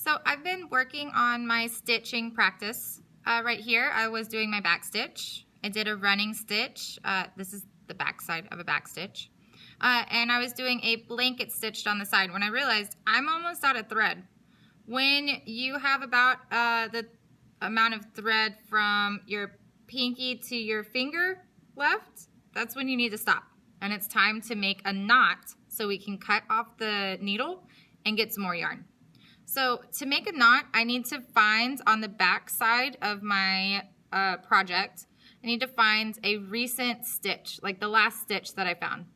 So I've been working on my stitching practice. Right here, I was doing my back stitch. I did a running stitch. This is the back side of a back stitch. And I was doing a blanket stitched on the side when I realized I'm almost out of thread. When you have about the amount of thread from your pinky to your finger left, that's when you need to stop. And it's time to make a knot so we can cut off the needle and get some more yarn. So to make a knot, I need to find on the back side of my project, I need to find a recent stitch, like the last stitch that I found.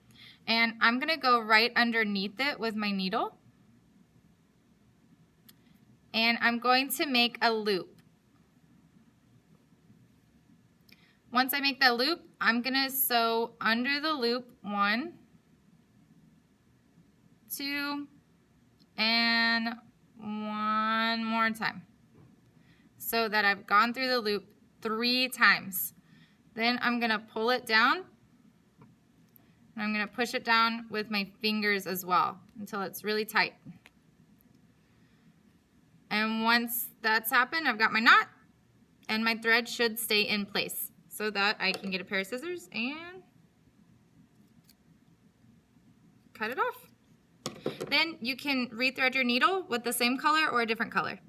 And I'm gonna go right underneath it with my needle. And I'm going to make a loop. Once I make that loop, I'm gonna sew under the loop 1, 2, and 1 more time, so that I've gone through the loop 3 times. Then I'm gonna pull it down, and I'm gonna push it down with my fingers as well until it's really tight. And once that's happened, I've got my knot, and my thread should stay in place so that I can get a pair of scissors and cut it off. Then you can rethread your needle with the same color or a different color.